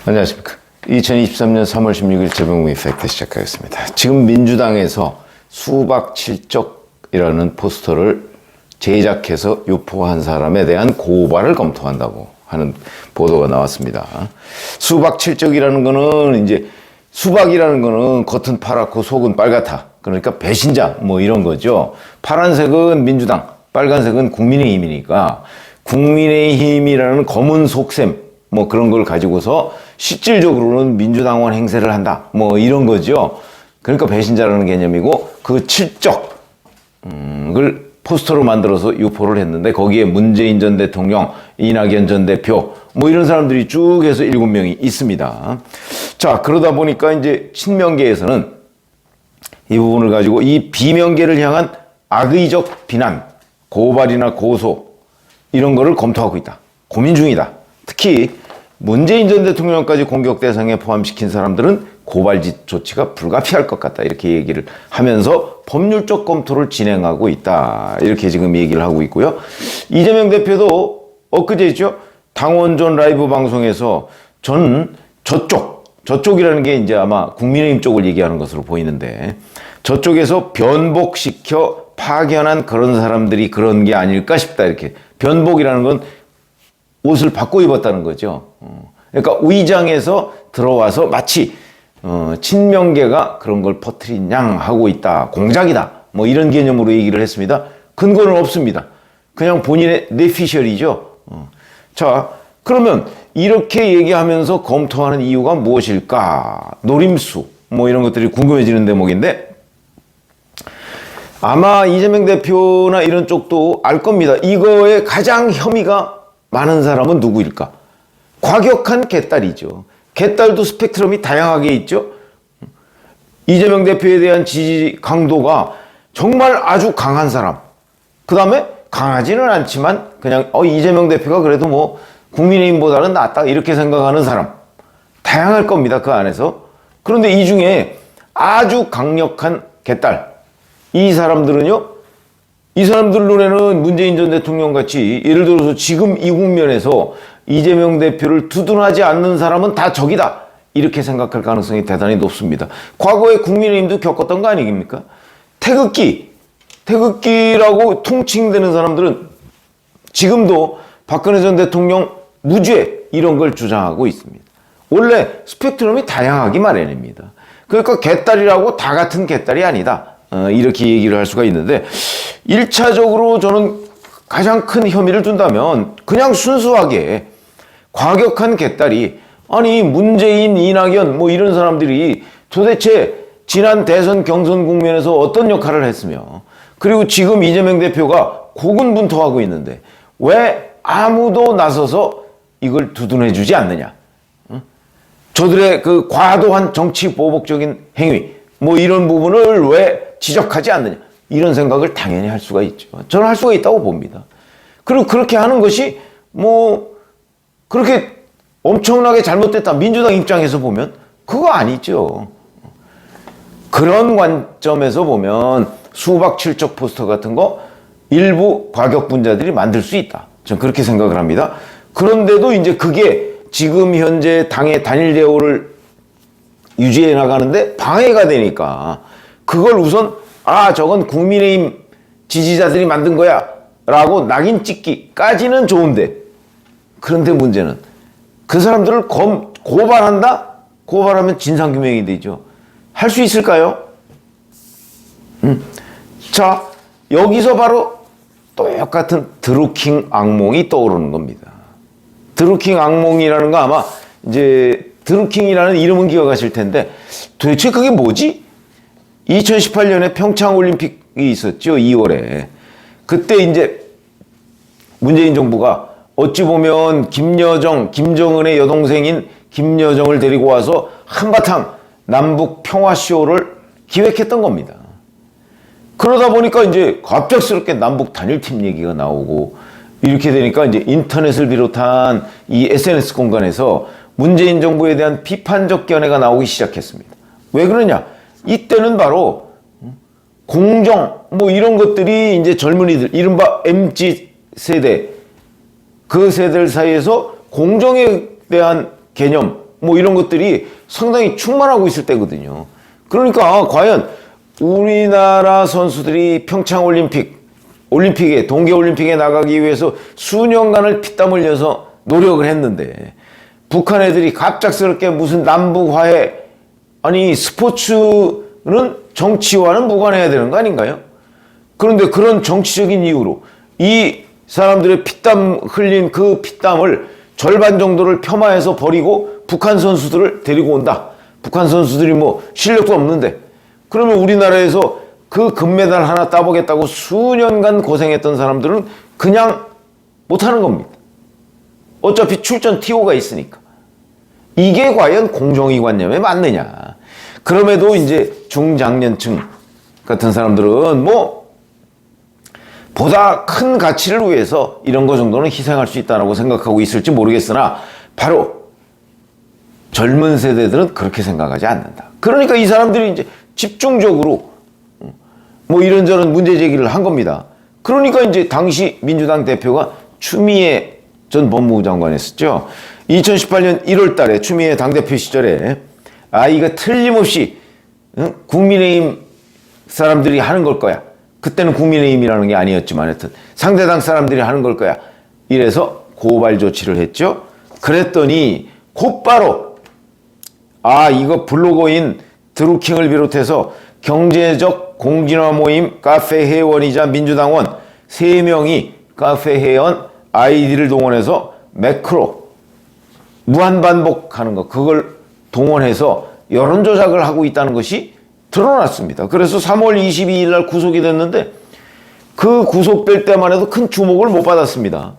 안녕하십니까. 2023년 3월 16일 재봉의 팩트 시작하겠습니다. 지금 민주당에서 수박 칠적이라는 포스터를 제작해서 유포한 사람에 대한 고발을 검토한다고 하는 보도가 나왔습니다. 수박 칠적이라는 거는 이제 수박이라는 거는 겉은 파랗고 속은 빨갛다. 그러니까 배신자 뭐 이런 거죠. 파란색은 민주당, 빨간색은 국민의힘이니까 국민의힘이라는 검은 속셈 뭐 그런 걸 가지고서 실질적으로는 민주당원 행세를 한다. 뭐 이런 거죠. 그러니까 배신자라는 개념이고 그 칠적을 포스터로 만들어서 유포를 했는데 거기에 문재인 전 대통령, 이낙연 전 대표 뭐 이런 사람들이 쭉 해서 7명이 있습니다. 자, 그러다 보니까 이제 친명계에서는 이 부분을 가지고 이 비명계를 향한 악의적 비난, 고발이나 고소 이런 거를 검토하고 있다. 고민 중이다. 특히 문재인 전 대통령까지 공격 대상에 포함시킨 사람들은 고발 조치가 불가피할 것 같다. 이렇게 얘기를 하면서 법률적 검토를 진행하고 있다. 이렇게 지금 얘기를 하고 있고요. 이재명 대표도 엊그제죠. 당원전 라이브 방송에서 저는 저쪽이라는 게 이제 아마 국민의힘 쪽을 얘기하는 것으로 보이는데 저쪽에서 변복시켜 파견한 그런 사람들이 그런 게 아닐까 싶다. 이렇게 변복이라는 건 옷을 바꿔 입었다는 거죠. 그러니까 위장해서 들어와서 마치 친명계가 그런 걸 퍼뜨린 양 하고 있다. 공작이다. 뭐 이런 개념으로 얘기를 했습니다. 근거는 없습니다. 그냥 본인의 뇌피셜이죠. 자, 그러면 이렇게 얘기하면서 검토하는 이유가 무엇일까? 노림수 뭐 이런 것들이 궁금해지는 대목인데 아마 이재명 대표나 이런 쪽도 알 겁니다. 이거에 가장 혐의가 많은 사람은 누구일까? 과격한 개딸이죠. 개딸도 스펙트럼이 다양하게 있죠. 이재명 대표에 대한 지지 강도가 정말 아주 강한 사람. 그 다음에 강하지는 않지만 그냥 이재명 대표가 그래도 뭐 국민의힘보다는 낫다 이렇게 생각하는 사람. 다양할 겁니다. 그 안에서. 그런데 이 중에 아주 강력한 개딸. 이 사람들은요. 이 사람들 눈에는 문재인 전 대통령 같이 예를 들어서 지금 이 국면에서 이재명 대표를 두둔하지 않는 사람은 다 적이다. 이렇게 생각할 가능성이 대단히 높습니다. 과거에 국민의힘도 겪었던 거 아니겠습니까? 태극기라고 통칭되는 사람들은 지금도 박근혜 전 대통령 무죄 이런 걸 주장하고 있습니다. 원래 스펙트럼이 다양하기 마련입니다. 그러니까 개딸이라고 다 같은 개딸이 아니다. 이렇게 얘기를 할 수가 있는데 1차적으로 저는 가장 큰 혐의를 둔다면 그냥 순수하게 과격한 개딸이 아니 문재인, 이낙연 뭐 이런 사람들이 도대체 지난 대선 경선 국면에서 어떤 역할을 했으며 그리고 지금 이재명 대표가 고군분투하고 있는데 왜 아무도 나서서 이걸 두둔해 주지 않느냐. 저들의 그 과도한 정치 보복적인 행위 뭐 이런 부분을 왜 지적하지 않느냐. 이런 생각을 당연히 할 수가 있죠. 저는 할 수가 있다고 봅니다. 그리고 그렇게 하는 것이 뭐 그렇게 엄청나게 잘못됐다. 민주당 입장에서 보면 그거 아니죠. 그런 관점에서 보면 수박 칠적 포스터 같은 거 일부 과격분자들이 만들 수 있다. 저는 그렇게 생각을 합니다. 그런데도 이제 그게 지금 현재 당의 단일 대우를 유지해 나가는데 방해가 되니까 그걸 우선 저건 국민의힘 지지자들이 만든 거야 라고 낙인 찍기까지는 좋은데 그런데 문제는 그 사람들을 고발한다? 고발하면 진상규명이 되죠. 할 수 있을까요? 자, 여기서 바로 똑같은 드루킹 악몽이 떠오르는 겁니다. 드루킹 악몽이라는 거 아마 이제 드루킹이라는 이름은 기억하실 텐데 도대체 그게 뭐지? 2018년에 평창 올림픽이 있었죠. 2월에. 그때 이제 문재인 정부가 어찌 보면 김정은의 여동생인 김여정을 데리고 와서 한바탕 남북 평화쇼를 기획했던 겁니다. 그러다 보니까 이제 갑작스럽게 남북 단일팀 얘기가 나오고 이렇게 되니까 이제 인터넷을 비롯한 이 SNS 공간에서 문재인 정부에 대한 비판적 견해가 나오기 시작했습니다. 왜 그러냐? 이때는 바로 공정 뭐 이런 것들이 이제 젊은이들 이른바 MZ 세대 그 세대들 사이에서 공정에 대한 개념 뭐 이런 것들이 상당히 충만하고 있을 때거든요. 그러니까 과연 우리나라 선수들이 평창 올림픽에 동계올림픽에 나가기 위해서 수년간을 피땀 흘려서 노력을 했는데 북한 애들이 갑작스럽게 무슨 남북화해, 아니 스포츠는 정치와는 무관해야 되는 거 아닌가요? 그런데 그런 정치적인 이유로 이 사람들의 피땀 흘린 그 피땀을 절반 정도를 폄하해서 버리고 북한 선수들을 데리고 온다. 북한 선수들이 뭐 실력도 없는데, 그러면 우리나라에서 그 금메달 하나 따보겠다고 수년간 고생했던 사람들은 그냥 못하는 겁니다. 어차피 출전 TO가 있으니까. 이게 과연 공정위관념에 맞느냐. 그럼에도 이제 중장년층 같은 사람들은 뭐 보다 큰 가치를 위해서 이런 거 정도는 희생할 수 있다고 생각하고 있을지 모르겠으나 바로 젊은 세대들은 그렇게 생각하지 않는다. 그러니까 이 사람들이 이제 집중적으로 뭐 이런저런 문제 제기를 한 겁니다. 그러니까 이제 당시 민주당 대표가 추미애 전 법무부 장관 했었죠. 2018년 1월 달에 추미애 당대표 시절에 이거 틀림없이 국민의힘 사람들이 하는 걸 거야. 그때는 국민의힘이라는 게 아니었지만 하여튼 상대당 사람들이 하는 걸 거야. 이래서 고발 조치를 했죠. 그랬더니 곧바로 이거 블로거인 드루킹을 비롯해서 경제적 공진화 모임 카페 회원이자 민주당원 3명이 카페 회원 아이디를 동원해서 매크로 무한반복하는 거, 그걸 동원해서 여론조작을 하고 있다는 것이 드러났습니다. 그래서 3월 22일 날 구속이 됐는데 그 구속될 때만 해도 큰 주목을 못 받았습니다.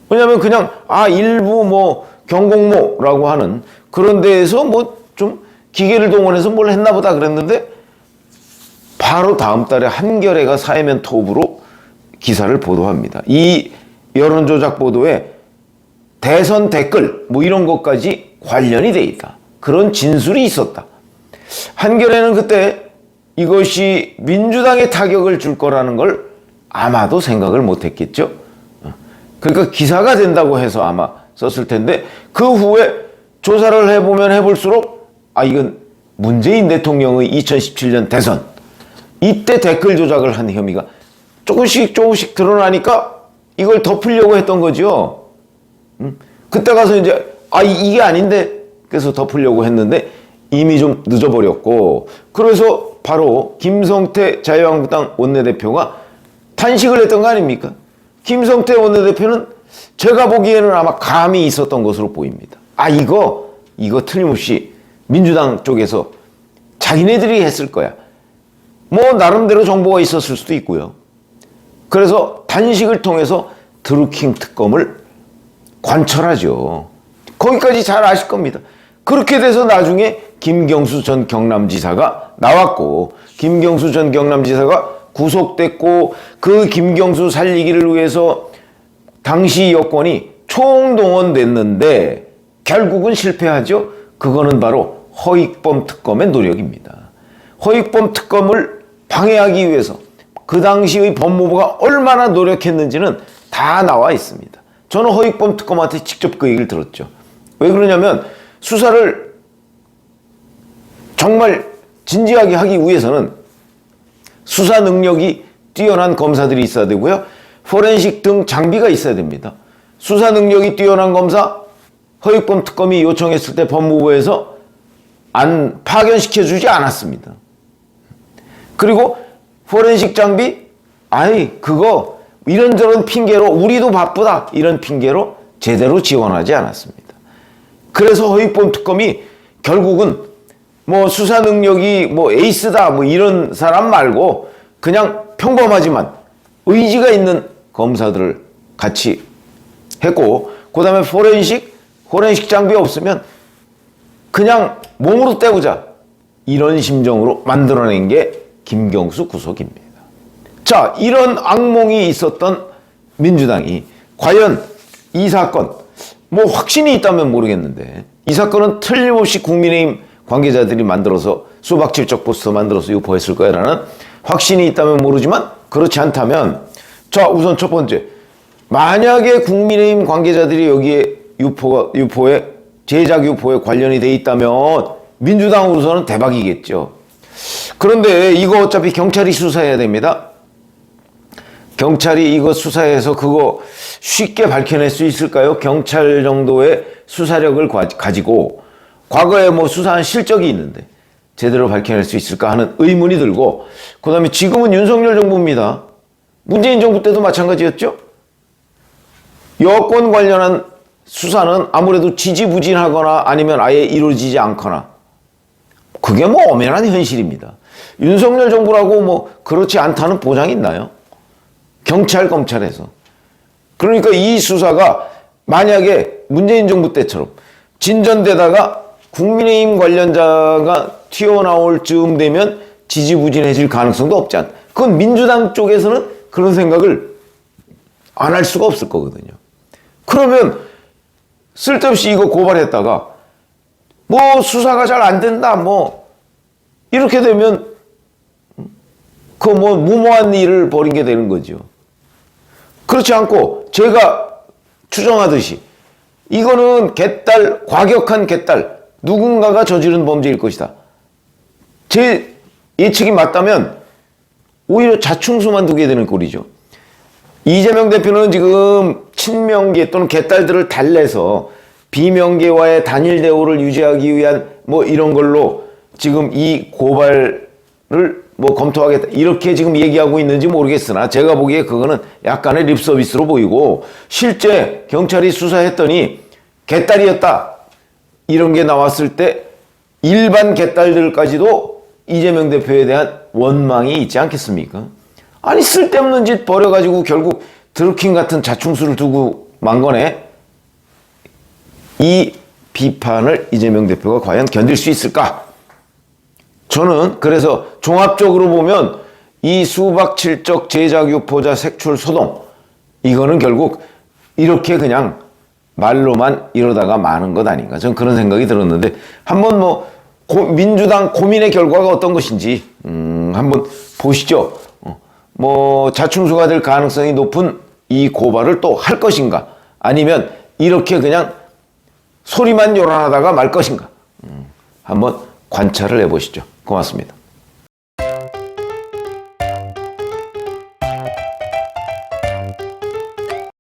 왜냐하면 그냥 일부 뭐 경공모라고 하는 그런 데에서 뭐 좀 기계를 동원해서 뭘 했나 보다 그랬는데 바로 다음 달에 한겨레가 사회면 톱으로 기사를 보도합니다. 이 여론조작 보도에 대선 댓글 뭐 이런 것까지 관련이 돼 있다. 그런 진술이 있었다. 한겨레는 그때 이것이 민주당에 타격을 줄 거라는 걸 아마도 생각을 못 했겠죠. 그러니까 기사가 된다고 해서 아마 썼을 텐데 그 후에 조사를 해보면 해볼수록 이건 문재인 대통령의 2017년 대선 이때 댓글 조작을 한 혐의가 조금씩 드러나니까 이걸 덮으려고 했던 거죠. 그때 가서 이제 이게 아닌데 그래서 덮으려고 했는데 이미 좀 늦어버렸고, 그래서 바로 김성태 자유한국당 원내대표가 탄식을 했던 거 아닙니까? 김성태 원내대표는 제가 보기에는 아마 감이 있었던 것으로 보입니다. 이거 틀림없이 민주당 쪽에서 자기네들이 했을 거야. 뭐 나름대로 정보가 있었을 수도 있고요. 그래서 단식을 통해서 드루킹 특검을 관철하죠. 거기까지 잘 아실 겁니다. 그렇게 돼서 나중에 김경수 전 경남지사가 나왔고, 김경수 전 경남지사가 구속됐고, 그 김경수 살리기를 위해서 당시 여권이 총동원됐는데 결국은 실패하죠. 그거는 바로 허익범 특검의 노력입니다. 허익범 특검을 방해하기 위해서 그 당시의 법무부가 얼마나 노력했는지는 다 나와 있습니다. 저는 허익범 특검한테 직접 그 얘기를 들었죠. 왜 그러냐면 수사를 정말 진지하게 하기 위해서는 수사 능력이 뛰어난 검사들이 있어야 되고요. 포렌식 등 장비가 있어야 됩니다. 수사 능력이 뛰어난 검사, 허익범 특검이 요청했을 때 법무부에서 안 파견시켜주지 않았습니다. 그리고 포렌식 장비, 그거 이런저런 핑계로 우리도 바쁘다 이런 핑계로 제대로 지원하지 않았습니다. 그래서 허익범 특검이 결국은 뭐 수사 능력이 뭐 에이스다 뭐 이런 사람 말고 그냥 평범하지만 의지가 있는 검사들을 같이 했고, 그 다음에 포렌식 장비 없으면 그냥 몸으로 때우자 이런 심정으로 만들어낸 게 김경수 구속입니다. 자, 이런 악몽이 있었던 민주당이 과연 이 사건, 뭐 확신이 있다면 모르겠는데 이 사건은 틀림없이 국민의힘 관계자들이 만들어서 수박칠적 포스터 만들어서 유포했을 거야라는 확신이 있다면 모르지만, 그렇지 않다면, 자, 우선 첫 번째, 만약에 국민의힘 관계자들이 여기에 유포에 제작 유포에 관련이 돼 있다면 민주당으로서는 대박이겠죠. 그런데 이거 어차피 경찰이 수사해야 됩니다. 경찰이 이거 수사해서 그거 쉽게 밝혀낼 수 있을까요? 경찰 정도의 수사력을 가지고 과거에 뭐 수사한 실적이 있는데 제대로 밝혀낼 수 있을까 하는 의문이 들고, 그 다음에 지금은 윤석열 정부입니다. 문재인 정부 때도 마찬가지였죠. 여권 관련한 수사는 아무래도 지지부진하거나 아니면 아예 이루어지지 않거나, 그게 뭐 엄연한 현실입니다. 윤석열 정부라고 뭐 그렇지 않다는 보장이 있나요? 경찰, 검찰에서. 그러니까 이 수사가 만약에 문재인 정부 때처럼 진전되다가 국민의힘 관련자가 튀어나올 즈음 되면 지지부진해질 가능성도 없지 않다. 그건 민주당 쪽에서는 그런 생각을 안 할 수가 없을 거거든요. 그러면 쓸데없이 이거 고발했다가 뭐 수사가 잘 안 된다 뭐 이렇게 되면 그 뭐 무모한 일을 벌인 게 되는 거죠. 그렇지 않고 제가 추정하듯이 이거는 과격한 개딸, 누군가가 저지른 범죄일 것이다. 제 예측이 맞다면 오히려 자충수만 두게 되는 꼴이죠. 이재명 대표는 지금 친명계 또는 개딸들을 달래서 비명계와의 단일 대우를 유지하기 위한 뭐 이런 걸로 지금 이 고발을 뭐 검토하겠다 이렇게 지금 얘기하고 있는지 모르겠으나 제가 보기에 그거는 약간의 립서비스로 보이고, 실제 경찰이 수사했더니 개딸이었다 이런 게 나왔을 때 일반 개딸들까지도 이재명 대표에 대한 원망이 있지 않겠습니까? 아니 쓸데없는 짓 벌여가지고 결국 드루킹 같은 자충수를 두고 만 거네. 이 비판을 이재명 대표가 과연 견딜 수 있을까? 저는 그래서 종합적으로 보면 이 수박 칠적 제작 유포자 색출 소동, 이거는 결국 이렇게 그냥 말로만 이러다가 마는 것 아닌가, 저는 그런 생각이 들었는데, 한번 뭐 민주당 고민의 결과가 어떤 것인지 한번 보시죠. 뭐 자충수가 될 가능성이 높은 이 고발을 또 할 것인가, 아니면 이렇게 그냥 소리만 요란하다가 말 것인가, 한번 관찰을 해보시죠. 고맙습니다.